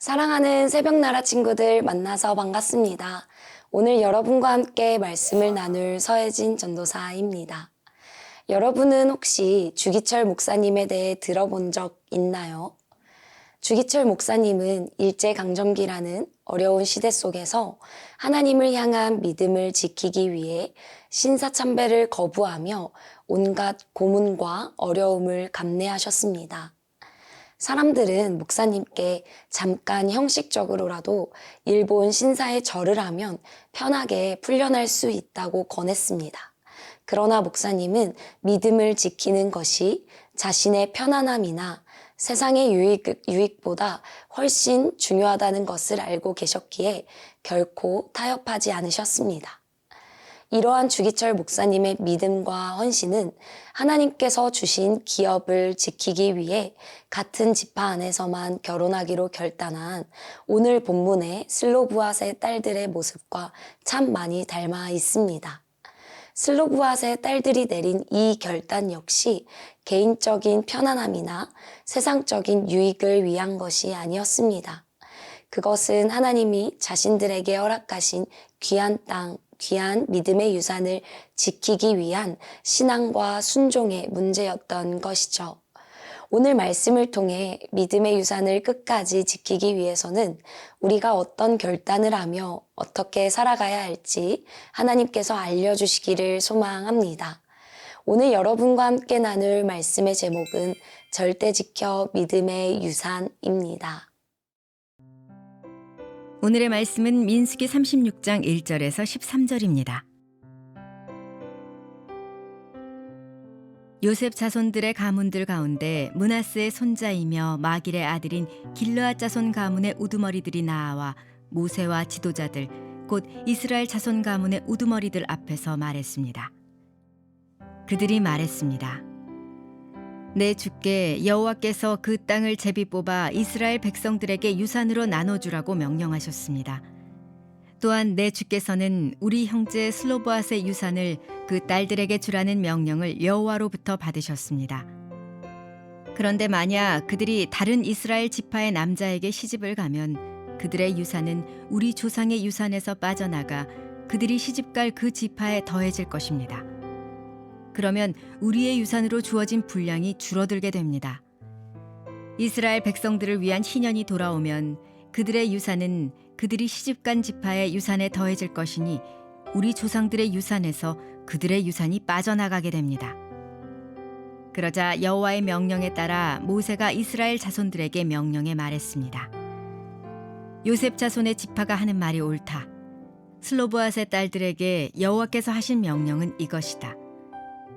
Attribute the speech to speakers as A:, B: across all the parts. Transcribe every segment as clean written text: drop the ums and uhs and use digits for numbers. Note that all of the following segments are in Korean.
A: 사랑하는 새벽나라 친구들 만나서 반갑습니다. 오늘 여러분과 함께 말씀을 나눌 서혜진 전도사입니다. 여러분은 혹시 주기철 목사님에 대해 들어본 적 있나요? 주기철 목사님은 일제강점기라는 어려운 시대 속에서 하나님을 향한 믿음을 지키기 위해 신사참배를 거부하며 온갖 고문과 어려움을 감내하셨습니다. 사람들은 목사님께 잠깐 형식적으로라도 일본 신사에 절을 하면 편하게 풀려날 수 있다고 권했습니다. 그러나 목사님은 믿음을 지키는 것이 자신의 편안함이나 세상의 유익보다 훨씬 중요하다는 것을 알고 계셨기에 결코 타협하지 않으셨습니다. 이러한 주기철 목사님의 믿음과 헌신은 하나님께서 주신 기업을 지키기 위해 같은 지파 안에서만 결혼하기로 결단한 오늘 본문의 슬로브앗의 딸들의 모습과 참 많이 닮아 있습니다. 슬로브앗의 딸들이 내린 이 결단 역시 개인적인 편안함이나 세상적인 유익을 위한 것이 아니었습니다. 그것은 하나님이 자신들에게 허락하신 귀한 땅, 귀한 믿음의 유산을 지키기 위한 신앙과 순종의 문제였던 것이죠. 오늘 말씀을 통해 믿음의 유산을 끝까지 지키기 위해서는 우리가 어떤 결단을 하며 어떻게 살아가야 할지 하나님께서 알려주시기를 소망합니다. 오늘 여러분과 함께 나눌 말씀의 제목은 절대 지켜 믿음의 유산입니다.
B: 오늘의 말씀은 민수기 36장 1절에서 13절입니다. 요셉 자손들의 가문들 가운데 므낫세의 손자이며 마길의 아들인 길르앗 자손 가문의 우두머리들이 나와 모세와 지도자들 곧 이스라엘 자손 가문의 우두머리들 앞에서 말했습니다. 그들이 말했습니다. 내 주께 여호와께서 그 땅을 제비 뽑아 이스라엘 백성들에게 유산으로 나눠주라고 명령하셨습니다. 또한 내 주께서는 우리 형제 슬로브앗의 유산을 그 딸들에게 주라는 명령을 여호와로부터 받으셨습니다. 그런데 만약 그들이 다른 이스라엘 지파의 남자에게 시집을 가면 그들의 유산은 우리 조상의 유산에서 빠져나가 그들이 시집갈 그 지파에 더해질 것입니다. 그러면 우리의 유산으로 주어진 분량이 줄어들게 됩니다. 이스라엘 백성들을 위한 희년이 돌아오면 그들의 유산은 그들이 시집간 지파의 유산에 더해질 것이니 우리 조상들의 유산에서 그들의 유산이 빠져나가게 됩니다. 그러자 여호와의 명령에 따라 모세가 이스라엘 자손들에게 명령해 말했습니다. 요셉 자손의 지파가 하는 말이 옳다. 슬로브앗의 딸들에게 여호와께서 하신 명령은 이것이다.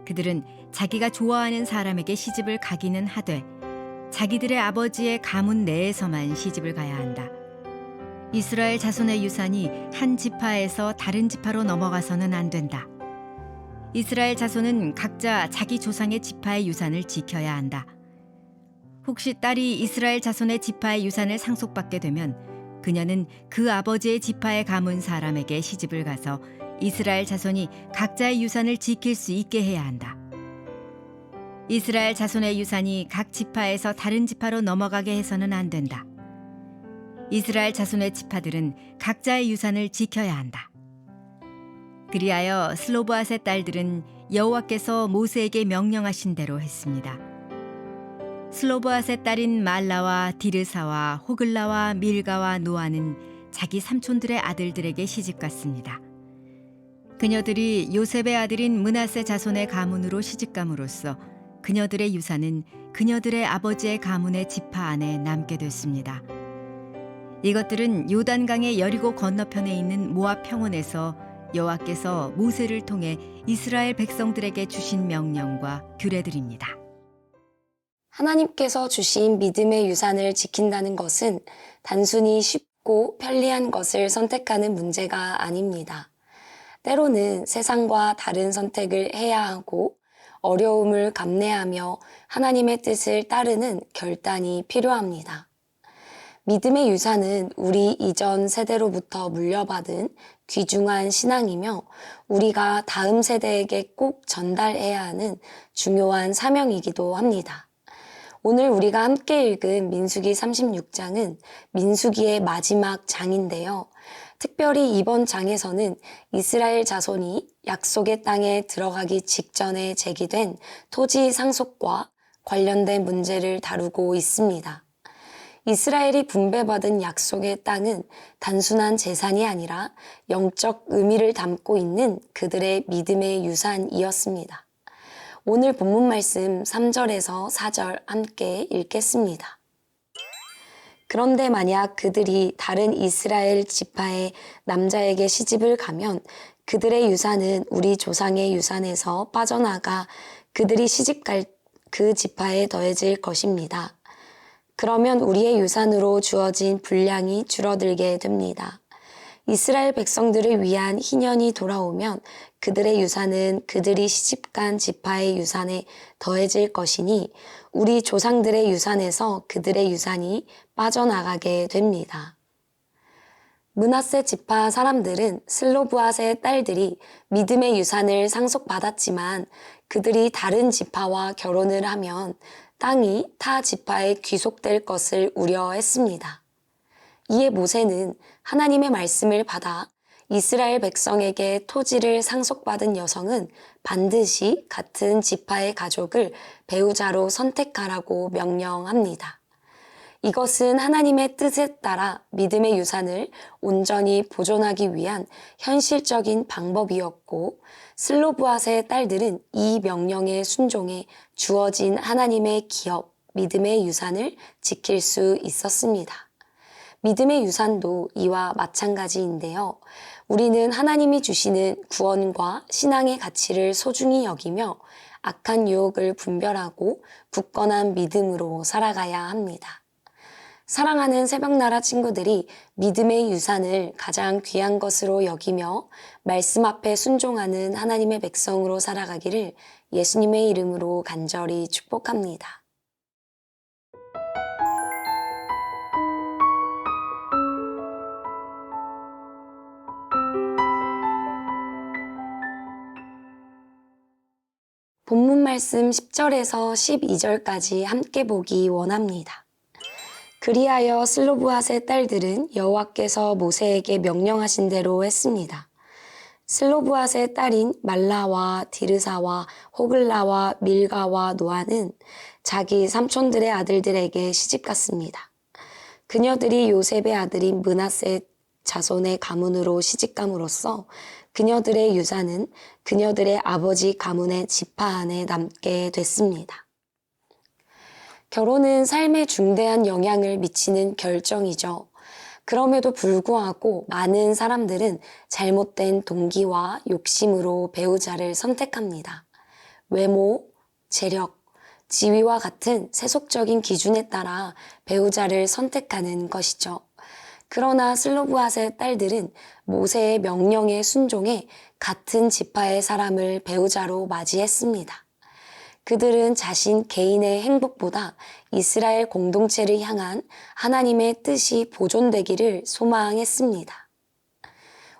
B: 그들은 자기가 좋아하는 사람에게 시집을 가기는 하되 자기들의 아버지의 가문 내에서만 시집을 가야 한다. 이스라엘 자손의 유산이 한 지파에서 다른 지파로 넘어가서는 안 된다. 이스라엘 자손은 각자 자기 조상의 지파의 유산을 지켜야 한다. 혹시 딸이 이스라엘 자손의 지파의 유산을 상속받게 되면 그녀는 그 아버지의 지파의 가문 사람에게 시집을 가서 이스라엘 자손이 각자의 유산을 지킬 수 있게 해야 한다. 이스라엘 자손의 유산이 각 지파에서 다른 지파로 넘어가게 해서는 안 된다. 이스라엘 자손의 지파들은 각자의 유산을 지켜야 한다. 그리하여 슬로브앗의 딸들은 여호와께서 모세에게 명령하신 대로 했습니다. 슬로브앗의 딸인 말라와 디르사와 호글라와 밀가와 노아는 자기 삼촌들의 아들들에게 시집갔습니다. 그녀들이 요셉의 아들인 므낫세 자손의 가문으로 시집감으로써 그녀들의 유산은 그녀들의 아버지의 가문의 지파 안에 남게 됐습니다. 이것들은 요단강의 여리고 건너편에 있는 모압 평원에서 여호와께서 모세를 통해 이스라엘 백성들에게 주신 명령과 규례들입니다.
A: 하나님께서 주신 믿음의 유산을 지킨다는 것은 단순히 쉽고 편리한 것을 선택하는 문제가 아닙니다. 때로는 세상과 다른 선택을 해야 하고 어려움을 감내하며 하나님의 뜻을 따르는 결단이 필요합니다. 믿음의 유산은 우리 이전 세대로부터 물려받은 귀중한 신앙이며 우리가 다음 세대에게 꼭 전달해야 하는 중요한 사명이기도 합니다. 오늘 우리가 함께 읽은 민수기 36장은 민수기의 마지막 장인데요. 특별히 이번 장에서는 이스라엘 자손이 약속의 땅에 들어가기 직전에 제기된 토지 상속과 관련된 문제를 다루고 있습니다. 이스라엘이 분배받은 약속의 땅은 단순한 재산이 아니라 영적 의미를 담고 있는 그들의 믿음의 유산이었습니다. 오늘 본문 말씀 3절에서 4절 함께 읽겠습니다. 그런데 만약 그들이 다른 이스라엘 지파의 남자에게 시집을 가면 그들의 유산은 우리 조상의 유산에서 빠져나가 그들이 시집갈 그 지파에 더해질 것입니다. 그러면 우리의 유산으로 주어진 분량이 줄어들게 됩니다. 이스라엘 백성들을 위한 희년이 돌아오면 그들의 유산은 그들이 시집간 지파의 유산에 더해질 것이니 우리 조상들의 유산에서 그들의 유산이 빠져나가게 됩니다. 므낫세 지파 사람들은 슬로브앗의 딸들이 믿음의 유산을 상속받았지만 그들이 다른 지파와 결혼을 하면 땅이 타 지파에 귀속될 것을 우려했습니다. 이에 모세는 하나님의 말씀을 받아 이스라엘 백성에게 토지를 상속받은 여성은 반드시 같은 지파의 가족을 배우자로 선택하라고 명령합니다. 이것은 하나님의 뜻에 따라 믿음의 유산을 온전히 보존하기 위한 현실적인 방법이었고 슬로브앗의 딸들은 이 명령에 순종해 주어진 하나님의 기업, 믿음의 유산을 지킬 수 있었습니다. 믿음의 유산도 이와 마찬가지인데요. 우리는 하나님이 주시는 구원과 신앙의 가치를 소중히 여기며 악한 유혹을 분별하고 굳건한 믿음으로 살아가야 합니다. 사랑하는 새벽나라 친구들이 믿음의 유산을 가장 귀한 것으로 여기며 말씀 앞에 순종하는 하나님의 백성으로 살아가기를 예수님의 이름으로 간절히 축복합니다. 본문 말씀 10절에서 12절까지 함께 보기 원합니다. 그리하여 슬로브앗의 딸들은 여호와께서 모세에게 명령하신 대로 했습니다. 슬로브앗의 딸인 말라와 디르사와 호글라와 밀가와 노아는 자기 삼촌들의 아들들에게 시집갔습니다. 그녀들이 요셉의 아들인 므낫세 자손의 가문으로 시집감으로써 그녀들의 유산은 그녀들의 아버지 가문의 지파 안에 남게 됐습니다. 결혼은 삶에 중대한 영향을 미치는 결정이죠. 그럼에도 불구하고 많은 사람들은 잘못된 동기와 욕심으로 배우자를 선택합니다. 외모, 재력, 지위와 같은 세속적인 기준에 따라 배우자를 선택하는 것이죠. 그러나 슬로브앗의 딸들은 모세의 명령에 순종해 같은 지파의 사람을 배우자로 맞이했습니다. 그들은 자신 개인의 행복보다 이스라엘 공동체를 향한 하나님의 뜻이 보존되기를 소망했습니다.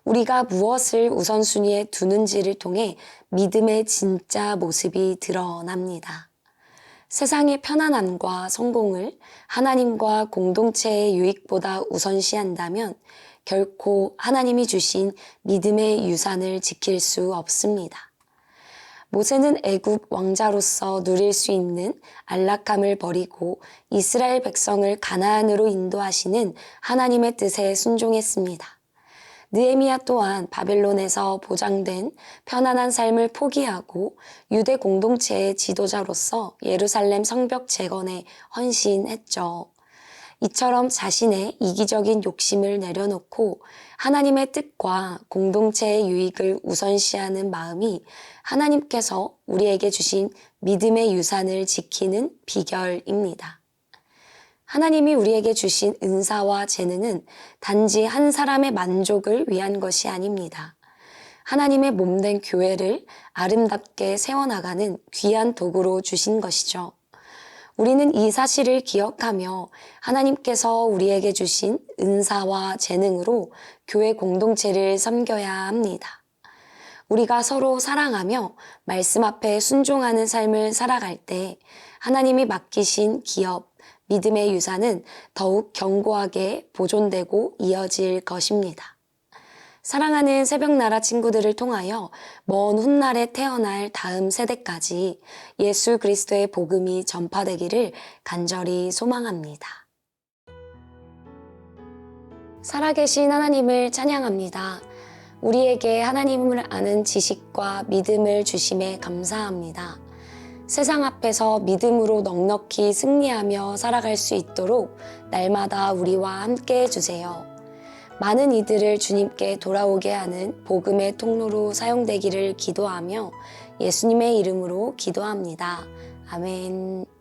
A: 우리가 무엇을 우선순위에 두는지를 통해 믿음의 진짜 모습이 드러납니다. 세상의 편안함과 성공을 하나님과 공동체의 유익보다 우선시한다면 결코 하나님이 주신 믿음의 유산을 지킬 수 없습니다. 모세는 애굽 왕자로서 누릴 수 있는 안락함을 버리고 이스라엘 백성을 가나안으로 인도하시는 하나님의 뜻에 순종했습니다. 느헤미야 또한 바벨론에서 보장된 편안한 삶을 포기하고 유대 공동체의 지도자로서 예루살렘 성벽 재건에 헌신했죠. 이처럼 자신의 이기적인 욕심을 내려놓고 하나님의 뜻과 공동체의 유익을 우선시하는 마음이 하나님께서 우리에게 주신 믿음의 유산을 지키는 비결입니다. 하나님이 우리에게 주신 은사와 재능은 단지 한 사람의 만족을 위한 것이 아닙니다. 하나님의 몸된 교회를 아름답게 세워나가는 귀한 도구로 주신 것이죠. 우리는 이 사실을 기억하며 하나님께서 우리에게 주신 은사와 재능으로 교회 공동체를 섬겨야 합니다. 우리가 서로 사랑하며 말씀 앞에 순종하는 삶을 살아갈 때 하나님이 맡기신 기업, 믿음의 유산은 더욱 견고하게 보존되고 이어질 것입니다. 사랑하는 새벽나라 친구들을 통하여 먼 훗날에 태어날 다음 세대까지 예수 그리스도의 복음이 전파되기를 간절히 소망합니다. 살아계신 하나님을 찬양합니다. 우리에게 하나님을 아는 지식과 믿음을 주심에 감사합니다. 세상 앞에서 믿음으로 넉넉히 승리하며 살아갈 수 있도록 날마다 우리와 함께 해주세요. 많은 이들을 주님께 돌아오게 하는 복음의 통로로 사용되기를 기도하며 예수님의 이름으로 기도합니다. 아멘.